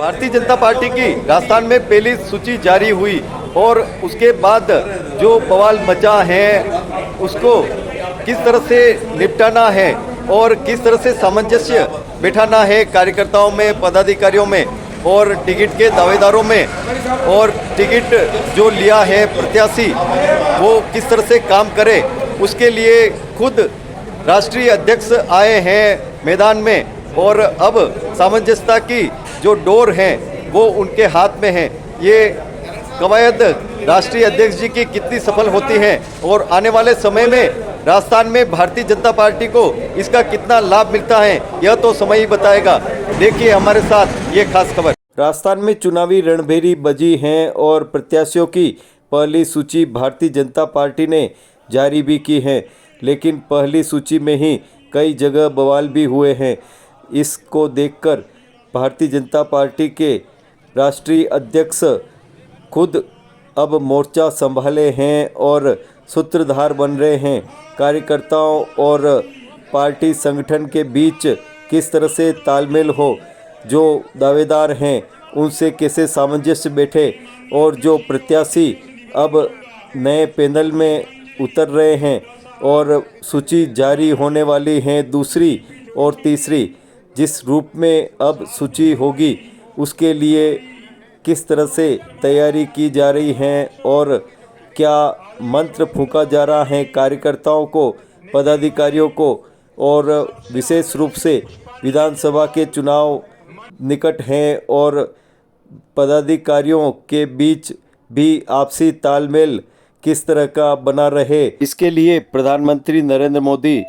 Bharatiya Janata party की राजस्थान में पहली सूची जारी हुई और उसके बाद जो बवाल मचा है उसको किस तरह से निपटाना है और किस तरह से सामंजस्य बिठाना है कार्यकर्ताओं में, पदाधिकारियों में और टिकट के दावेदारों में, और टिकट जो लिया है प्रत्याशी वो किस तरह से काम करे, उसके लिए खुद राष्ट्रीय अध्यक्ष आए हैं मैदान में और अब सामंजस्यता की जो डोर है वो उनके हाथ में है। ये कवायद राष्ट्रीय अध्यक्ष जी की कितनी सफल होती है और आने वाले समय में राजस्थान में भारतीय जनता पार्टी को इसका कितना लाभ मिलता है यह तो समय ही बताएगा। देखिए हमारे साथ ये खास खबर। राजस्थान में चुनावी रणभेरी बजी है और प्रत्याशियों की पहली सूची भारतीय जनता पार्टी ने जारी भी की है, लेकिन पहली सूची में ही कई जगह बवाल भी हुए हैं। इसको देखकर भारतीय जनता पार्टी के राष्ट्रीय अध्यक्ष खुद अब मोर्चा संभाले हैं और सूत्रधार बन रहे हैं। कार्यकर्ताओं और पार्टी संगठन के बीच किस तरह से तालमेल हो, जो दावेदार हैं उनसे कैसे सामंजस्य बैठे और जो प्रत्याशी अब नए पैनल में उतर रहे हैं और सूची जारी होने वाली हैं दूसरी और तीसरी, जिस रूप में अब सूची होगी उसके लिए किस तरह से तैयारी की जा रही है और क्या मंत्र फूंका जा रहा है कार्यकर्ताओं को, पदाधिकारियों को, और विशेष रूप से विधानसभा के चुनाव निकट हैं और पदाधिकारियों के बीच भी आपसी तालमेल किस तरह का बना रहे, इसके लिए प्रधानमंत्री नरेंद्र मोदी,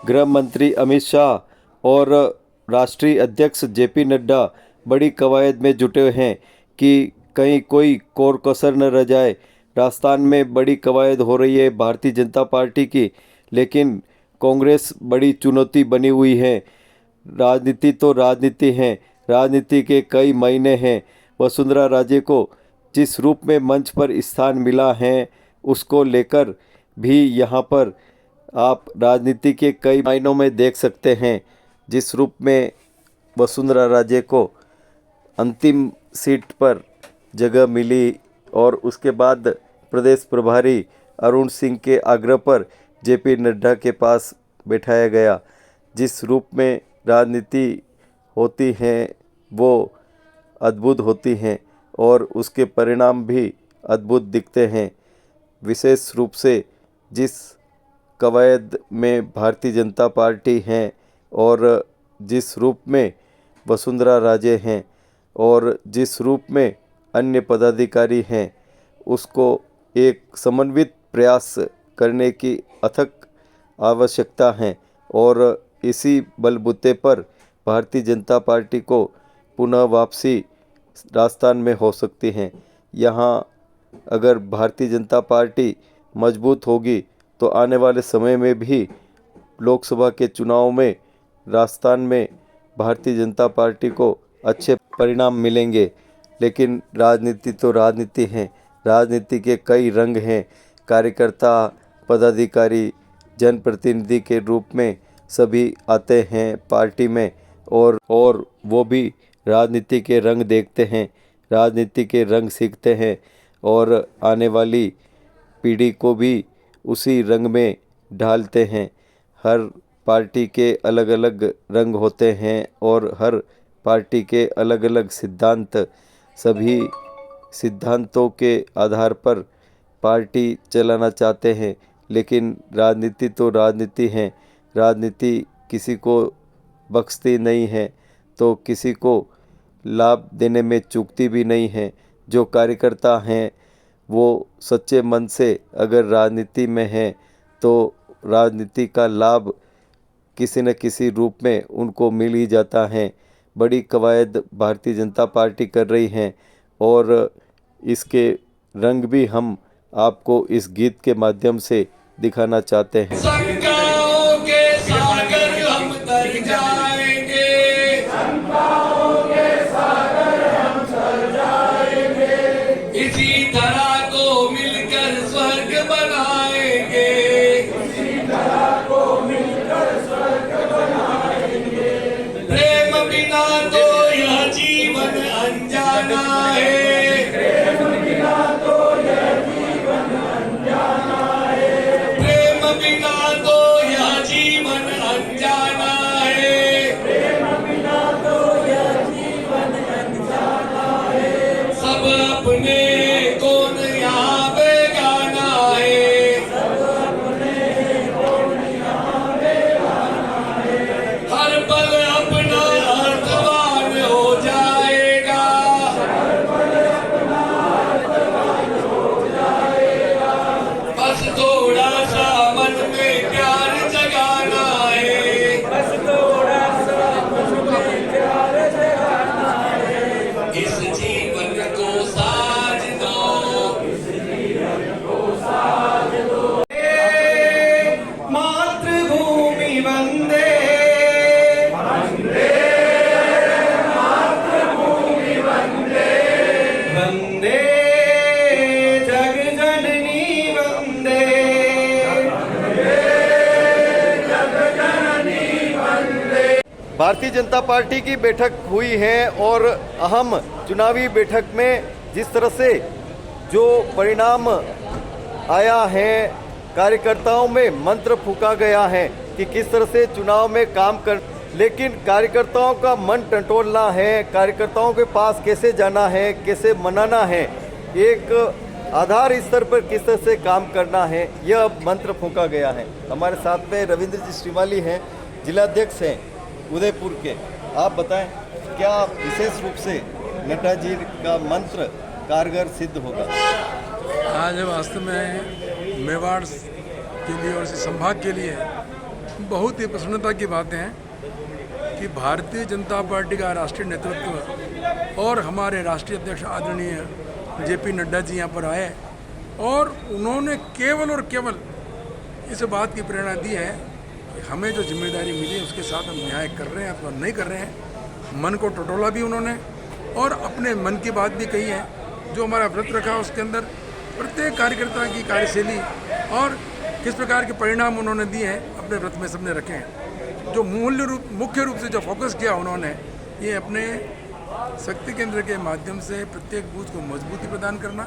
गृह मंत्री अमित शाह और राष्ट्रीय अध्यक्ष जेपी नड्डा बड़ी कवायद में जुटे हैं कि कहीं कोई कोर कसर न रह जाए। राजस्थान में बड़ी कवायद हो रही है भारतीय जनता पार्टी की, लेकिन कांग्रेस बड़ी चुनौती बनी हुई है। राजनीति तो राजनीति है, राजनीति के कई महीने हैं। वसुंधरा राजे को जिस रूप में मंच पर स्थान मिला है उसको लेकर भी यहाँ पर आप राजनीति के कई महीनों में देख सकते हैं। जिस रूप में वसुंधरा राजे को अंतिम सीट पर जगह मिली और उसके बाद प्रदेश प्रभारी अरुण सिंह के आग्रह पर जेपी नड्डा के पास बैठाया गया। जिस रूप में राजनीति होती है वो अद्भुत होती हैं और उसके परिणाम भी अद्भुत दिखते हैं। विशेष रूप से जिस कवायद में भारतीय जनता पार्टी हैं और जिस रूप में वसुंधरा राजे हैं और जिस रूप में अन्य पदाधिकारी हैं, उसको एक समन्वित प्रयास करने की अथक आवश्यकता है और इसी बलबूते पर भारतीय जनता पार्टी को पुनः वापसी राजस्थान में हो सकती है। यहाँ अगर भारतीय जनता पार्टी मजबूत होगी तो आने वाले समय में भी लोकसभा के चुनाव में राजस्थान में भारतीय जनता पार्टी को अच्छे परिणाम मिलेंगे। लेकिन राजनीति तो राजनीति है, राजनीति के कई रंग हैं। कार्यकर्ता, पदाधिकारी, जनप्रतिनिधि के रूप में सभी आते हैं पार्टी में और वो भी राजनीति के रंग देखते हैं, राजनीति के रंग सीखते हैं और आने वाली पीढ़ी को भी उसी रंग में ढालते हैं। हर पार्टी के अलग अलग रंग होते हैं और हर पार्टी के अलग अलग सिद्धांत, सभी सिद्धांतों के आधार पर पार्टी चलाना चाहते हैं। लेकिन राजनीति तो राजनीति है, राजनीति किसी को बख्शती नहीं है तो किसी को लाभ देने में चूकती भी नहीं है। जो कार्यकर्ता हैं वो सच्चे मन से अगर राजनीति में हैं तो राजनीति का लाभ किसी न किसी रूप में उनको मिल ही जाता है। बड़ी कवायद भारतीय जनता पार्टी कर रही है और इसके रंग भी हम आपको इस गीत के माध्यम से दिखाना चाहते हैं। शंकाओं के सागर हम तर जाएंगे, शंकाओं के सागर हम तर जाएंगे, इसी तरह को मिलकर स्वर्ग बनाएंगे, इसी तरह को मिलकर स्वर्ग बनाएंगे। प्रेम बिना तो यह जीवन जाना है। सब अपने कौन यहाँ बेगाना है। हर पल अपना अर्थवान हो जाएगा। बस थोड़ा सा मन में प्यार जगाना है। इस जीवन को साज दो। मातृभूमि वंदे वंदे जग जननी वंदे। भारतीय जनता पार्टी की बैठक हुई है और अहम चुनावी बैठक में जिस तरह से जो परिणाम आया है, कार्यकर्ताओं में मंत्र फूंका गया है कि किस तरह से चुनाव में काम कर, लेकिन कार्यकर्ताओं का मन टटोलना है, कार्यकर्ताओं के पास कैसे जाना है, कैसे मनाना है, एक आधार स्तर पर किस तरह से काम करना है, यह मंत्र फूंका गया है। हमारे साथ में रविंद्र जी श्रीमाली हैं, जिलाध्यक्ष हैं उदयपुर के। आप बताएं क्या विशेष रूप से नड्डा जी का मंत्र कारगर सिद्ध होगा? आज वास्तव में मेवाड़ के लिए और इस संभाग के लिए बहुत ही प्रसन्नता की बातें हैं कि भारतीय जनता पार्टी का राष्ट्रीय नेतृत्व और हमारे राष्ट्रीय अध्यक्ष आदरणीय जेपी नड्डा जी यहाँ पर आए और उन्होंने केवल और केवल इस बात की प्रेरणा दी है कि हमें जो जिम्मेदारी मिली है उसके साथ हम न्याय कर रहे हैं अथवा नहीं कर रहे हैं। मन को टटोला भी उन्होंने और अपने मन की बात भी कही है। जो हमारा व्रत रखा उसके अंदर प्रत्येक कार्यकर्ता की कार्यशैली और किस प्रकार के परिणाम उन्होंने दिए हैं अपने व्रत में सबने रखे हैं। जो मुख्य रूप से जो फोकस किया उन्होंने ये अपने शक्ति केंद्र के माध्यम से प्रत्येक बूथ को मजबूती प्रदान करना,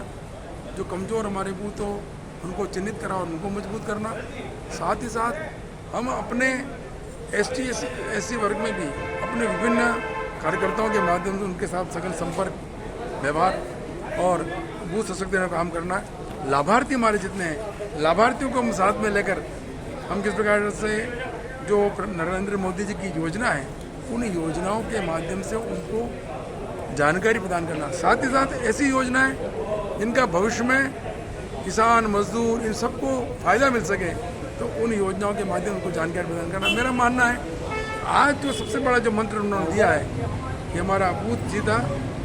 जो कमज़ोर हमारे बूथ हो उनको चिन्हित करा और उनको मजबूत करना। साथ ही साथ हम अपने ST SC वर्ग में भी अपने विभिन्न कार्यकर्ताओं के माध्यम से उनके साथ सघन संपर्क, व्यवहार और बूथ सशक्तिकरण का काम करना है। लाभार्थी हमारे जितने हैं, लाभार्थियों को हम साथ में लेकर हम किस प्रकार से जो नरेंद्र मोदी जी की योजना है उन योजनाओं के माध्यम से उनको जानकारी प्रदान करना। साथ ही साथ ऐसी योजनाएं जिनका भविष्य में किसान, मजदूर इन सबको फ़ायदा मिल सके तो उन योजनाओं के माध्यम उनको जानकारी प्रदान करना। मेरा मानना है आज जो सबसे बड़ा जो मंत्र उन्होंने दिया है कि हमारा बूथ जीता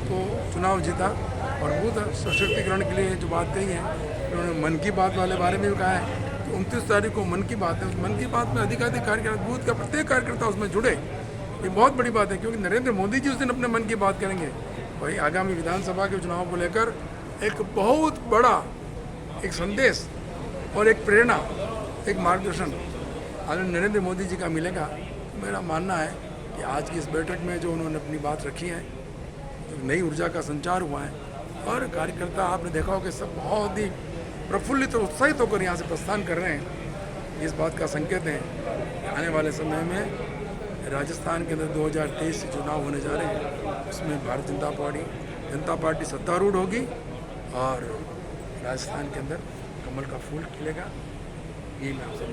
तो चुनाव जीता, और बूथ सशक्तिकरण के लिए जो बात कही है उन्होंने मन की बात वाले बारे में भी कहा है कि 29 तारीख को मन की बात है। मन की बात में अधिकाधिक कार्यकर्ता, बूथ का प्रत्येक कार्यकर्ता उसमें जुड़े, ये बहुत बड़ी बात है क्योंकि नरेंद्र मोदी जी उस दिन अपने मन की बात करेंगे। वही आगामी विधानसभा के चुनाव को लेकर एक बहुत बड़ा एक संदेश और एक प्रेरणा, एक मार्गदर्शन आज नरेंद्र मोदी जी का मिलेगा। मेरा मानना है कि आज की इस बैठक में जो उन्होंने अपनी बात रखी है, एक नई ऊर्जा का संचार हुआ है और कार्यकर्ता आपने देखा हो कि सब बहुत ही प्रफुल्लित और उत्साहित होकर यहाँ से प्रस्थान कर रहे हैं। इस बात का संकेत है कि आने वाले समय में राजस्थान के अंदर 2023 से चुनाव होने जा रहे हैं, उसमें भारतीय जनता पार्टी सत्तारूढ़ होगी और राजस्थान के अंदर कमल का फूल खिलेगा। यही मैं आपसे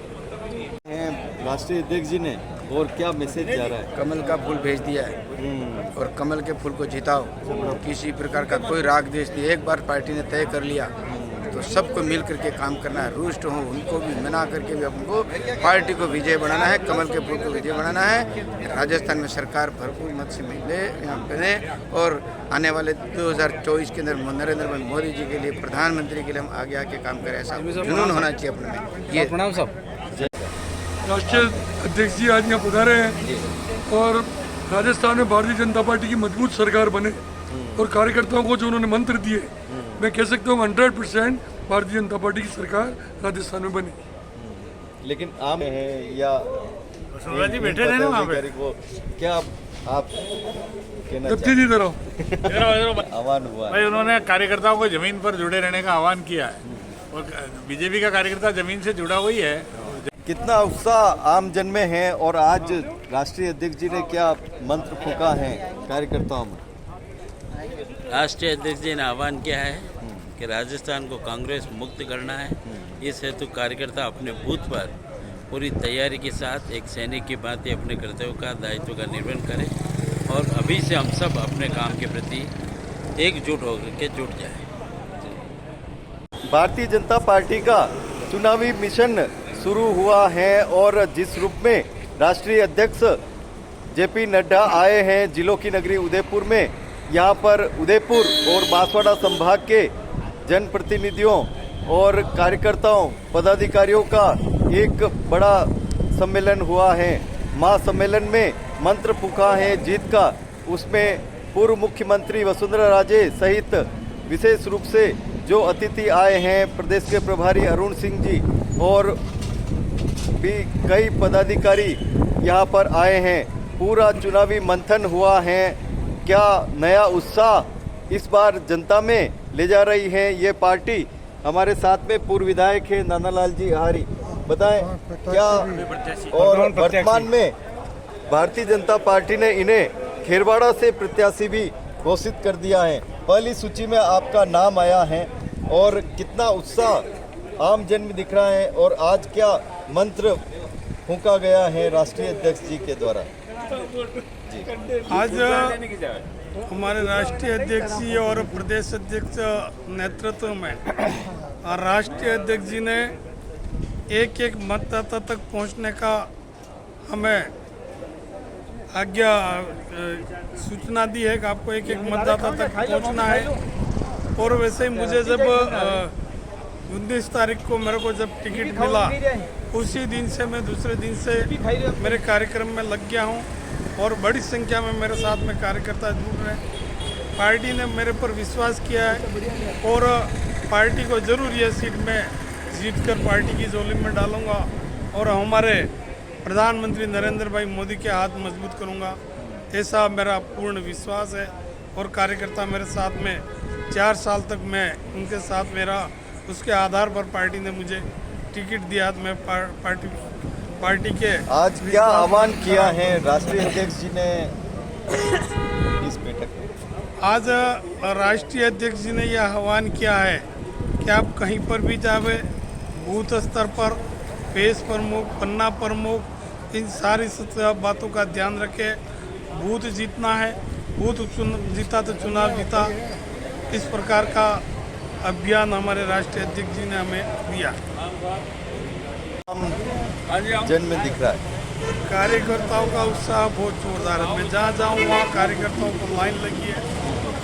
राष्ट्रीय अध्यक्ष जी ने और क्या मैसेज जा रहा है? कमल का फूल भेज दिया है और कमल के फूल को जिताओ। किसी प्रकार का कोई राग द्वेष नहीं, एक बार पार्टी ने तय कर लिया तो सबको मिल करके काम करना है। रुष्ट हो उनको भी मना करके भी हमको पार्टी को विजय बनाना है, कमल के फूल को विजय बनाना है। राजस्थान में सरकार भरपूर मत से मिले यहाँ बने और आने वाले 2024 के अंदर नरेंद्र मोदी जी के लिए, प्रधानमंत्री के लिए हम आगे आके काम करें, ऐसा जुनून होना चाहिए अपने में। ये प्रणाम साहब। राष्ट्रीय अध्यक्ष जी आज यहाँ पधारे हैं और राजस्थान में भारतीय जनता पार्टी की मजबूत सरकार बने और कार्यकर्ताओं को जो उन्होंने मंत्र दिए, मैं कह सकता हूँ 100% भारतीय जनता पार्टी की सरकार राजस्थान में बनी। लेकिन आम है या जी बैठे रहे ना वहाँ पे, क्या आप कहना जब दे दे रहा हूँ आह्वान हुआ भाई उन्होंने कार्यकर्ताओं को जमीन पर जुड़े रहने का आह्वान किया है और बीजेपी का कार्यकर्ता जमीन से जुड़ा हुई है। कितना उत्साह आम जन में है और आज राष्ट्रीय अध्यक्ष जी ने क्या मंत्र फूंका है कार्यकर्ताओं में? राष्ट्रीय अध्यक्ष जी ने आह्वान किया है कि राजस्थान को कांग्रेस मुक्त करना है। इस हेतु कार्यकर्ता अपने बूथ पर पूरी तैयारी के साथ एक सैनिक की भांति अपने कर्तव्य का दायित्व का निर्वहन करें और अभी से हम सब अपने काम के प्रति एकजुट होकर के जुट जाएं। भारतीय जनता पार्टी का चुनावी मिशन शुरू हुआ है और जिस रूप में राष्ट्रीय अध्यक्ष जेपी नड्डा आए हैं जिलों की नगरी उदयपुर में, यहाँ पर उदयपुर और बांसवाड़ा संभाग के जनप्रतिनिधियों और कार्यकर्ताओं पदाधिकारियों का एक बड़ा सम्मेलन हुआ है। महासम्मेलन में मंत्र फूंका है जीत का। उसमें पूर्व मुख्यमंत्री वसुंधरा राजे सहित विशेष रूप से जो अतिथि आए हैं प्रदेश के प्रभारी अरुण सिंह जी और भी कई पदाधिकारी यहाँ पर आए हैं। पूरा चुनावी मंथन हुआ है। क्या नया उत्साह इस बार जनता में ले जा रही है ये पार्टी? हमारे साथ में पूर्व विधायक है नानालाल जी आहारी, बताएं क्या? और वर्तमान में भारतीय जनता पार्टी ने इन्हें खेरवाड़ा से प्रत्याशी भी घोषित कर दिया है। पहली सूची में आपका नाम आया है और कितना उत्साह आम जन में दिख रहा है और आज क्या मंत्र फूंका गया है राष्ट्रीय अध्यक्ष जी के द्वारा? आज हमारे राष्ट्रीय अध्यक्ष जी और प्रदेश अध्यक्ष नेतृत्व में राष्ट्रीय अध्यक्ष जी ने एक एक मतदाता तक पहुंचने का हमें आज्ञा सूचना दी है कि आपको एक एक मतदाता तक पहुंचना है। और वैसे ही मुझे जब 19 तारीख को मेरे को जब टिकट मिला उसी दिन से मैं दूसरे दिन से मेरे कार्यक्रम में लग गया हूं और बड़ी संख्या में मेरे साथ में कार्यकर्ता जुड़ रहे हैं। पार्टी ने मेरे पर विश्वास किया है और पार्टी को जरूर यह सीट में जीतकर पार्टी की झोली में डालूंगा और हमारे प्रधानमंत्री नरेंद्र भाई मोदी के हाथ मजबूत करूंगा, ऐसा मेरा पूर्ण विश्वास है। और कार्यकर्ता मेरे साथ में 4 साल तक मैं उनके साथ में रहा, उसके आधार पर पार्टी ने मुझे टिकट दिया। मैं पार्टी के आज क्या आह्वान किया है राष्ट्रीय अध्यक्ष जी ने इस बैठक में? आज राष्ट्रीय अध्यक्ष जी ने यह आह्वान किया है कि आप कहीं पर भी जावे, बूथ स्तर पर पेश प्रमुख, पन्ना प्रमुख, इन सारी बातों का ध्यान रखें। बूथ जीतना है, बूथ जीता तो चुनाव जीता, इस प्रकार का अभियान हमारे राष्ट्रीय अध्यक्ष जी ने हमें दिया। जन में दिख रहा है कार्यकर्ताओं का उत्साह बहुत जोरदार है। मैं जहाँ जाऊँ वहाँ कार्यकर्ताओं को लाइन लगी है।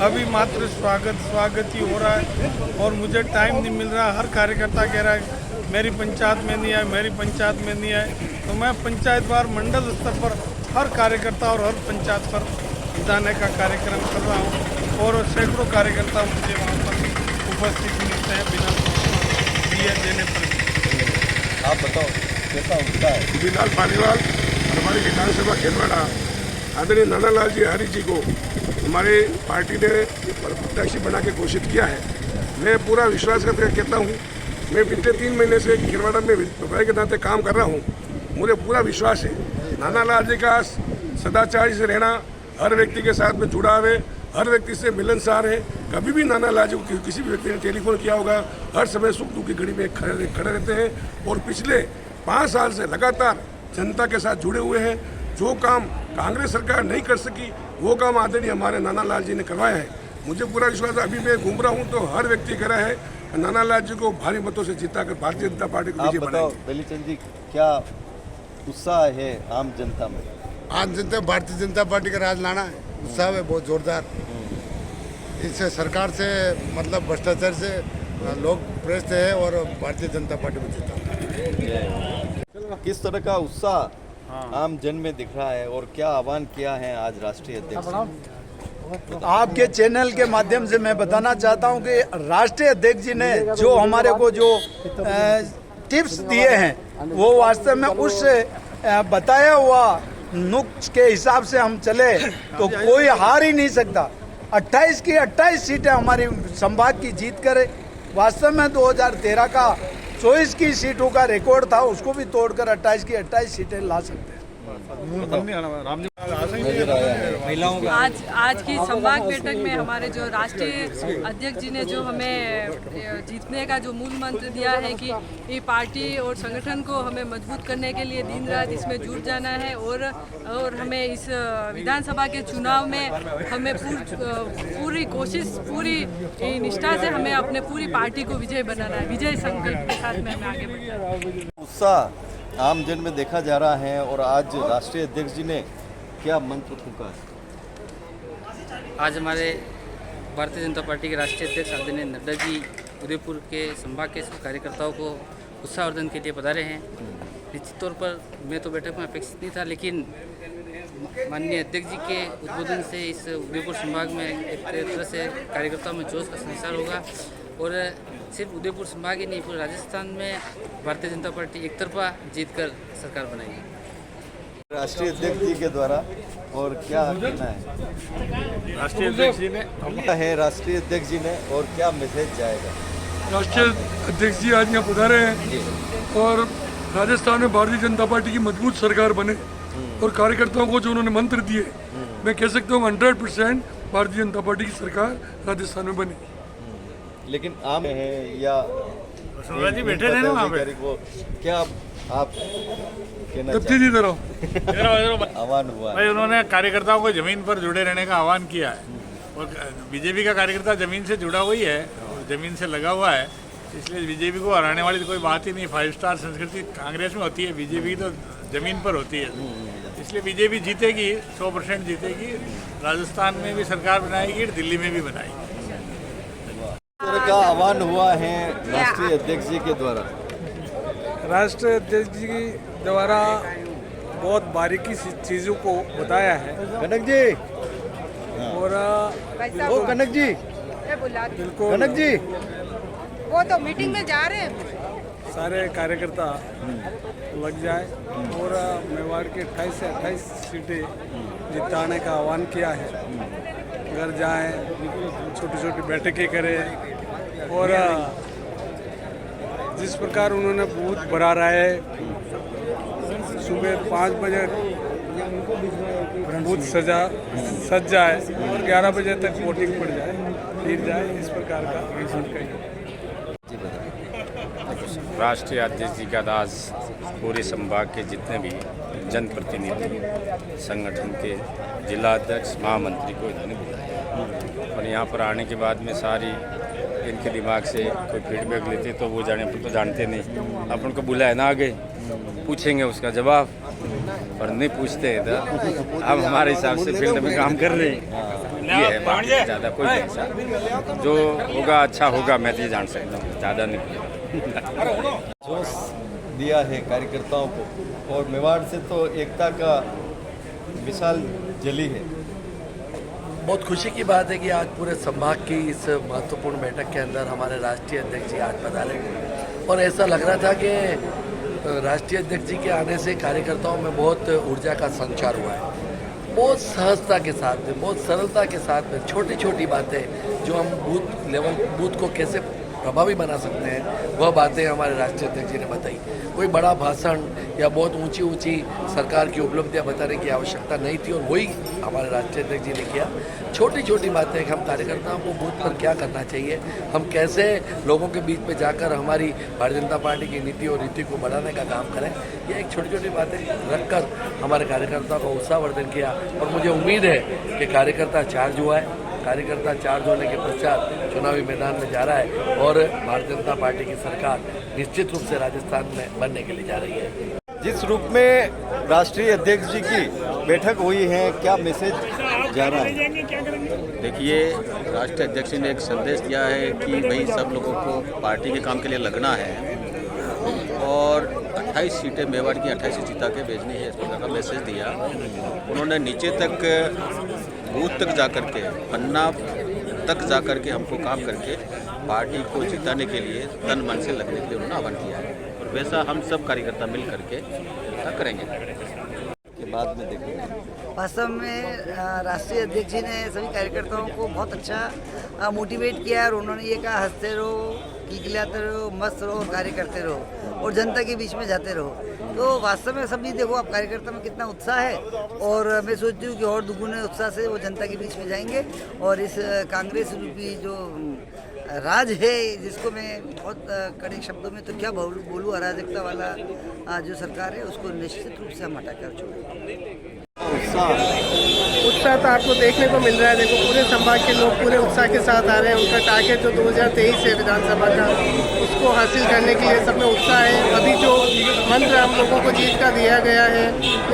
अभी मात्र स्वागत ही हो रहा है और मुझे टाइम नहीं मिल रहा। हर कार्यकर्ता कह रहा है मेरी पंचायत में नहीं आए, मेरी पंचायत में नहीं आए। तो मैं पंचायत वार मंडल स्तर पर हर कार्यकर्ता और हर पंचायत पर जाने का कार्यक्रम कर रहा हूँ और सैकड़ों कार्यकर्ता मुझे वहाँ पर उपस्थित मिलते हैं बिना दिए देने पर। आप बताओ कैसा उत्साह है? बिलाल पालीवाल हमारी विधानसभा खेलवाड़ा आदरणीय नानालाल जी आहारी जी को हमारे पार्टी ने प्रत्याशी बना के घोषित किया है। मैं पूरा विश्वास करके कहता हूँ, मैं पिछले 3 महीने से खेलवाड़ा में विधायक के नाते काम कर रहा हूँ। मुझे पूरा विश्वास है नानालाल जी का सदाचारी से रहना, हर व्यक्ति के साथ में जुड़ाव है, हर व्यक्ति से मिलनसार है। कभी भी नानालाल जी को किसी भी व्यक्ति ने टेलीफोन किया होगा, हर समय सुख दुख की घड़ी में खड़े रहते हैं और पिछले 5 साल से लगातार जनता के साथ जुड़े हुए हैं। जो काम कांग्रेस सरकार नहीं कर सकी वो काम आदरणीय हमारे नानालाल जी ने करवाया है। मुझे पूरा विश्वास है। अभी मैं घूम रहा हूँ तो हर व्यक्ति कह रहा है नानालाल जी को भारी मतों से जीता कर भारतीय जनता पार्टी को विजयी बनाएंगे। दलीचंद जी क्या उत्साह है आम जनता में? आम जनता भारतीय जनता पार्टी का राज लाना है, उत्साह है बहुत जोरदार। इससे सरकार से मतलब भ्रष्टाचार से लोग प्रेरित है और भारतीय जनता पार्टी को जीता। किस तरह का उत्साह आम जन में दिख रहा है और क्या आह्वान किया है आज राष्ट्रीय अध्यक्ष ने? आपके चैनल के माध्यम से मैं बताना चाहता हूं कि राष्ट्रीय अध्यक्ष जी ने जो हमारे को जो टिप्स दिए हैं वो वास्तव में उस बताया हुआ नुक्स के हिसाब से हम चले तो कोई हार ही नहीं सकता। 28 की 28 सीटें हमारी संभाग की जीत करे। वास्तव में 2013 का 24 की सीटों का रिकॉर्ड था, उसको भी तोड़कर 28 की 28 सीटें ला सकते हैं। आज की संवाद बैठक में हमारे जो राष्ट्रीय अध्यक्ष जी ने जो हमें जीतने का जो मूल मंत्र दिया है कि ये पार्टी और संगठन को हमें मजबूत करने के लिए दिन रात इसमें जुट जाना है और हमें इस विधानसभा के चुनाव में हमें पूरी कोशिश, पूरी निष्ठा से हमें अपने पूरी पार्टी को विजय बनाना है। विजय संकल्प के साथ में हमें आगे बढ़ना है। उत्साह आम जन में देखा जा रहा है और आज राष्ट्रीय अध्यक्ष जी ने क्या मंत्र फूंका है? आज हमारे भारतीय जनता पार्टी के राष्ट्रीय अध्यक्ष आदरणीय नड्डा जी उदयपुर के संभाग के कार्यकर्ताओं को उत्साहवर्धन के लिए पधारे हैं। निश्चित तौर पर मैं तो बैठक में अपेक्षित नहीं था, लेकिन माननीय अध्यक्ष जी के उद्बोधन से इस उदयपुर संभाग में एक तरह से कार्यकर्ताओं में जोश का संचार होगा और सिर्फ उदयपुर संभाग ही नहीं, पूरे राजस्थान में भारतीय जनता पार्टी एक तरफा जीतकर सरकार बनाएगी। राष्ट्रीय अध्यक्ष जी के द्वारा और क्या कहना है? राष्ट्रीय अध्यक्ष जी ने है राष्ट्रीय अध्यक्ष जी ने और क्या मैसेज जाएगा? राष्ट्रीय अध्यक्ष जी आज यहाँ पधारे हैं और राजस्थान में भारतीय जनता पार्टी की मजबूत सरकार बने और कार्यकर्ताओं को जो उन्होंने मंत्र दिए, मैं कह सकता हूँ 100% भारतीय जनता पार्टी की सरकार राजस्थान में बनी। लेकिन आम है या जी बैठे थे ना वहाँ पे, को क्या आप कहना आह्वान हुआ भाई उन्होंने कार्यकर्ताओं को जमीन पर जुड़े रहने का आह्वान किया है और बीजेपी का कार्यकर्ता जमीन से जुड़ा हुआ ही है और जमीन से लगा हुआ है, इसलिए बीजेपी को हराने वाली तो कोई बात ही नहीं। 5 स्टार संस्कृति कांग्रेस में होती है, बीजेपी तो जमीन पर होती है, इसलिए बीजेपी जीतेगी, 100% जीतेगी। राजस्थान में भी सरकार बनाएगी, दिल्ली में भी बनाएगी। का आह्वान हुआ है राष्ट्रीय अध्यक्ष जी के द्वारा। राष्ट्रीय अध्यक्ष जी द्वारा बहुत बारीकी से चीज़ों को बताया है कनक जी और ओ कनक जी बिल्कुल कनक जी वो तो मीटिंग में जा रहे हैं। सारे कार्यकर्ता लग जाए और मेवाड़ के 28 से 28 सीटें जिताने का आह्वान किया है। घर जाएं, छोटी छोटी बैठकें करें और जिस प्रकार उन्होंने बूथ भरा रहा है, सुबह 5 बजे बूथ सज जाए और 11 बजे तक वोटिंग पड़ जाए, फिर जाए, इस प्रकार का राष्ट्रीय अध्यक्ष जी का आज पूरे संभाग के जितने भी जनप्रतिनिधि, संगठन के जिला अध्यक्ष, महामंत्री को इन्होंने बुलाया और यहाँ पर आने के बाद में सारी इनके दिमाग से कोई फीडबैक लेते तो वो जाने, अपन तो जानते नहीं, अपन को बुलाया ना आगे पूछेंगे उसका जवाब, पर नहीं पूछते तो अब हमारे हिसाब से फील्ड में काम कर रहे हैं। ये है बात, ज़्यादा कोई नहीं ऐसा जो होगा अच्छा होगा, मैं तो ये जान सकता हूँ, ज़्यादा नहीं। जोश दिया है कार्यकर्ताओं को और मेवाड़ से तो एकता का मिसाल जली है। बहुत खुशी की बात है कि आज पूरे संभाग की इस महत्वपूर्ण बैठक के अंदर हमारे राष्ट्रीय अध्यक्ष जी आज पधारे और ऐसा लग रहा था कि राष्ट्रीय अध्यक्ष जी के आने से कार्यकर्ताओं में बहुत ऊर्जा का संचार हुआ है। बहुत सहजता के साथ में, बहुत सरलता के साथ में छोटी छोटी बातें जो हम बूथ को कैसे प्रभावी बना सकते हैं, वह बातें हमारे राष्ट्रीय अध्यक्ष जी ने बताई। कोई बड़ा भाषण या बहुत ऊंची ऊंची सरकार की उपलब्धियां बताने की आवश्यकता नहीं थी और वही हमारे राष्ट्रीय अध्यक्ष जी ने किया। छोटी छोटी बातें, हम कार्यकर्ताओं को बूथ पर क्या करना चाहिए, हम कैसे लोगों के बीच में जाकर हमारी भारतीय जनता पार्टी की नीति और रीति को बढ़ाने का काम करें, ये एक छोटी छोटी बातें रखकर हमारे कार्यकर्ताओं का उत्साहवर्धन किया और मुझे उम्मीद है कि कार्यकर्ता चार्ज हुआ है। कार्यकर्ता चार्ज होने के पश्चात चुनावी मैदान में जा रहा है और भारतीय जनता पार्टी की सरकार निश्चित रूप से राजस्थान में बनने के लिए जा रही है। जिस रूप में राष्ट्रीय अध्यक्ष जी की बैठक हुई है, क्या मैसेज जा रहा है? देखिए, राष्ट्रीय अध्यक्ष ने एक संदेश दिया है कि भाई सब लोगों को पार्टी के काम के लिए लगना है और 28 सीटें मेवाड़ की 28 जीता के भेजनी है, इस प्रकार का मैसेज दिया। उन्होंने नीचे तक बूथ तक जा कर के, पन्ना तक जा कर के हमको काम करके पार्टी को जिताने के लिए तन मन से लगने के लिए उन्होंने आह्वान किया है और वैसा हम सब कार्यकर्ता मिल करके ऐसा करेंगे। के बाद में देखेंगे। वास्तव में राष्ट्रीय अध्यक्ष जी ने सभी कार्यकर्ताओं को बहुत अच्छा मोटिवेट किया और उन्होंने ये कहा हंसते रहो, किलकिलाते रहो, मस्त रहो, कार्य करते रहो और जनता के बीच में जाते रहो। तो वास्तव में सभी देखो आप कार्यकर्ता में कितना उत्साह है और मैं सोचती हूँ कि और दुगुने उत्साह से वो जनता के बीच में जाएंगे और इस कांग्रेस रूपी जो राज है जिसको मैं बहुत कड़े शब्दों में तो क्या बोलूँ, अराजकता वाला जो सरकार है उसको निश्चित रूप से हम हटाकर छोड़ेंगे। उत्साह तो आपको देखने को मिल रहा है। देखो पूरे संभाग के लोग पूरे उत्साह के साथ आ रहे हैं। उनका टारगेट जो 2023 है विधानसभा का उसको हासिल करने के लिए सब में उत्साह है। अभी जो मंत्र हम लोगों को जीत का दिया गया है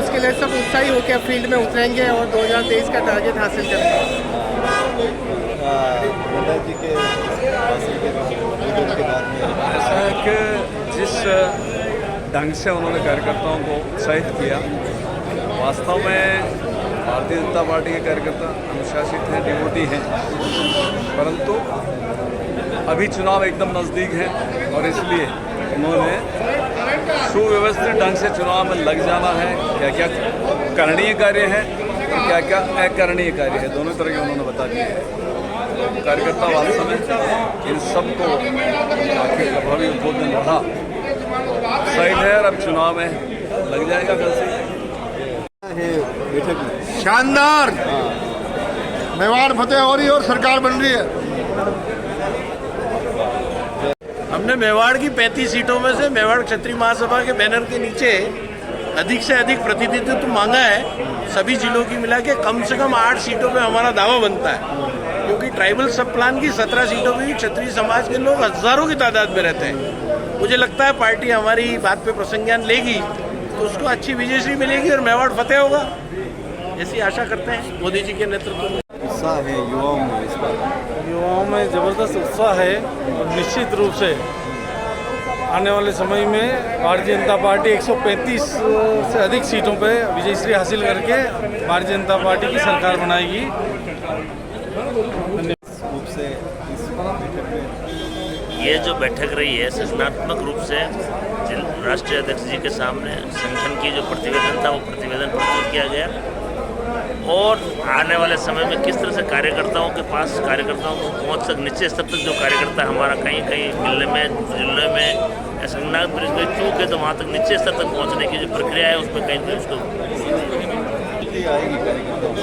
उसके लिए सब उत्साही होकर फील्ड में उतरेंगे और 2023 का टारगेट हासिल करेंगे। ऐसा है कि जिस ढंग से उन्होंने कार्यकर्ताओं को उत्साहित किया, वास्तव में भारतीय जनता पार्टी के कार्यकर्ता अनुशासित हैं, डिवोटी हैं, परंतु अभी चुनाव एकदम नज़दीक है और इसलिए उन्होंने सुव्यवस्थित ढंग से चुनाव में लग जाना है। क्या क्या करणीय कार्य है, क्या क्या अकरणीय कार्य है, दोनों तरह के उन्होंने बता दिए हैं। कार्यकर्ता वास्तव में इन सबको काफ़ी प्रभावी उद्बोधन रहा, सही है और अब चुनाव में लग जाएगा कल से। शानदार मेवाड़ फतेह हो रही है और सरकार बन रही है। हमने मेवाड़ की 35 सीटों में से मेवाड़ क्षत्रिय महासभा के बैनर के नीचे अधिक से अधिक प्रतिनिधित्व मांगा है। सभी जिलों की मिला के कम से कम 8 सीटों पे हमारा दावा बनता है, क्योंकि ट्राइबल सब प्लान की 17 सीटों पे भी क्षत्रिय समाज के लोग हजारों की तादाद में रहते हैं। मुझे लगता है पार्टी हमारी बात पे प्रसंज्ञान लेगी तो उसको अच्छी विजयश्री मिलेगी और मेवाड़ फतेह होगा, ऐसी आशा करते हैं मोदी जी के नेतृत्व में। उत्साह है युवाओं में, इस बार युवाओं में ज़बरदस्त उत्साह है और निश्चित रूप से आने वाले समय में भारतीय जनता पार्टी 135 से अधिक सीटों पे विजयश्री हासिल करके भारतीय जनता पार्टी की सरकार बनाएगी। रूप से ये जो बैठक रही है सृजनात्मक रूप से राष्ट्रीय अध्यक्ष जी के सामने संगठन की जो प्रतिवेदन था वो प्रतिवेदन प्रस्तुत किया गया और आने वाले समय में किस तरह से कार्यकर्ताओं के पास कार्यकर्ताओं को पहुंच सक निचले स्तर तक जो कार्यकर्ता हमारा कहीं कहीं मिलने में जुलने में संगठन पर कोई चूक है तो वहाँ तक निचले स्तर तक पहुँचने की जो प्रक्रिया है उसमें कहीं कहीं उसको आएगी कार्यकर्ताओं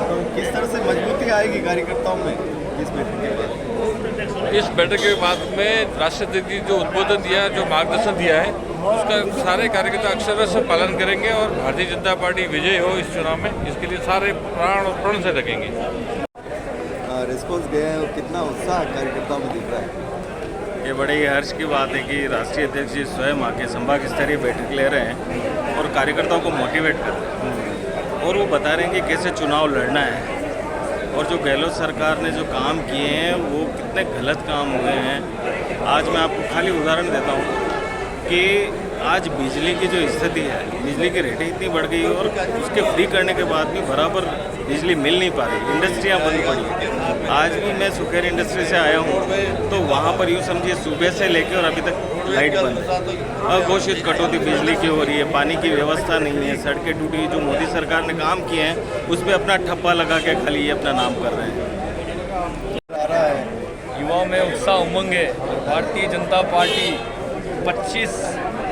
तो किस तरह से मजबूती आएगी कार्यकर्ताओं में इस बैठक के बाद? इस बैठक के बाद में राष्ट्रीय अध्यक्ष जी जो उद्बोधन दिया, जो मार्गदर्शन दिया है, उसका सारे कार्यकर्ता अक्षर से पालन करेंगे और भारतीय जनता पार्टी विजयी हो इस चुनाव में, इसके लिए सारे प्राण और प्रण से लगेंगे। रिस्पॉन्स गया है और कितना उत्साह कार्यकर्ताओं में दिख रहा है? ये बड़ी हर्ष की बात है कि राष्ट्रीय अध्यक्ष जी स्वयं आके संभाग स्तरीय बैठक ले रहे हैं और कार्यकर्ताओं को मोटिवेट कर रहे हैं और वो बता रहे हैं कि कैसे चुनाव लड़ना है और जो गहलोत सरकार ने जो काम किए हैं वो कितने गलत काम हुए हैं। आज मैं आपको खाली उदाहरण देता हूँ कि आज बिजली की जो स्थिति है, बिजली की रेटें इतनी बढ़ गई और उसके फ्री करने के बाद भी बराबर बिजली मिल नहीं पा रही, इंडस्ट्रियाँ बंद पड़ी। आज भी मैं सुखेर इंडस्ट्री से आया हूँ तो वहाँ पर यूँ समझिए सुबह से लेकर और अभी तक लाइट बंद है, अघोषित कटौती बिजली की हो रही है, पानी की व्यवस्था नहीं है, सड़कें टूटी। जो मोदी सरकार ने काम किए हैं उस पर अपना ठप्पा लगा के खाली ये अपना नाम कर रहे हैं। युवाओं में उत्साह उमंग है। भारतीय जनता पार्टी 25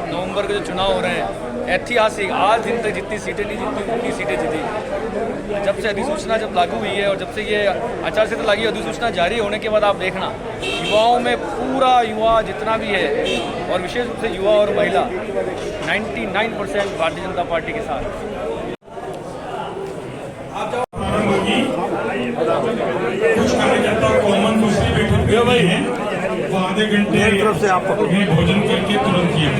नवंबर के जो चुनाव हो रहे हैं ऐतिहासिक, आज दिन तक जितनी सीटें नहीं जीती उतनी सीटें जीती। जब से अधिसूचना जब लागू हुई है और जब से ये आचार संहिता लागू, अधिसूचना जारी होने के बाद आप देखना युवाओं में पूरा युवा जितना भी है और विशेष रूप से युवा और महिला 99% भारतीय जनता पार्टी के साथ। कुछ कार्यकर्ता कॉमन दूसरी बैठक में भाई हैं, वो आधे घंटे तरफ से आप भोजन करके तुरंत किया।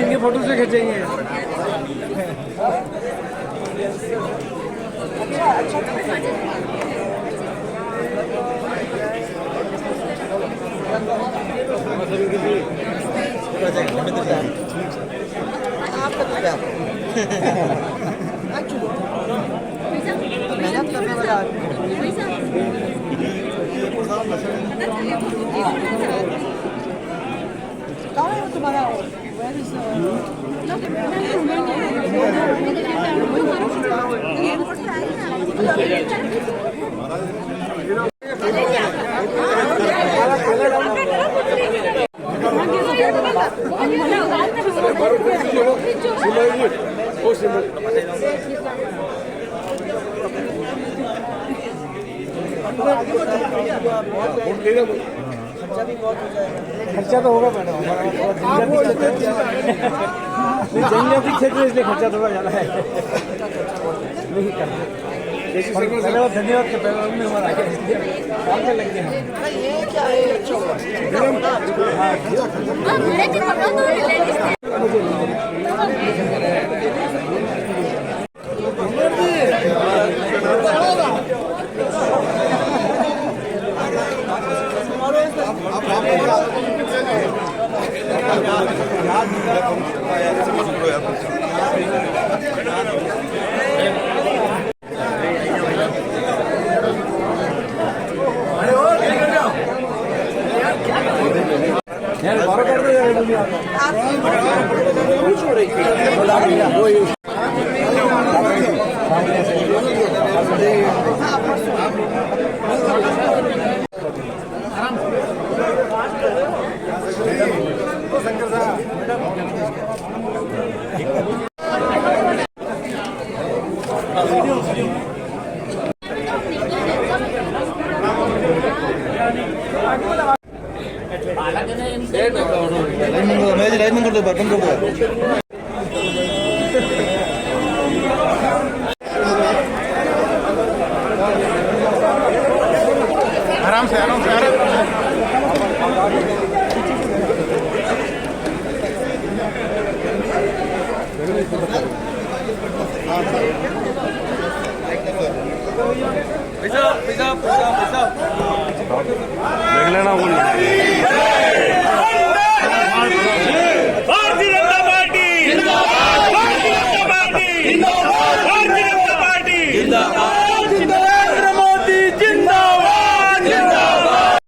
इनके फोटो से खींचेंगे। मेहनत करने वाला कहाँ है तुम्हारा? खर्चा तो होगा मैडम, जनजाति क्षेत्र इसलिए खर्चा थोड़ा ज़्यादा है। नहीं करते। धन्यवाद के पहले हमारा काम पे लग गए आराम से देख लेना बोल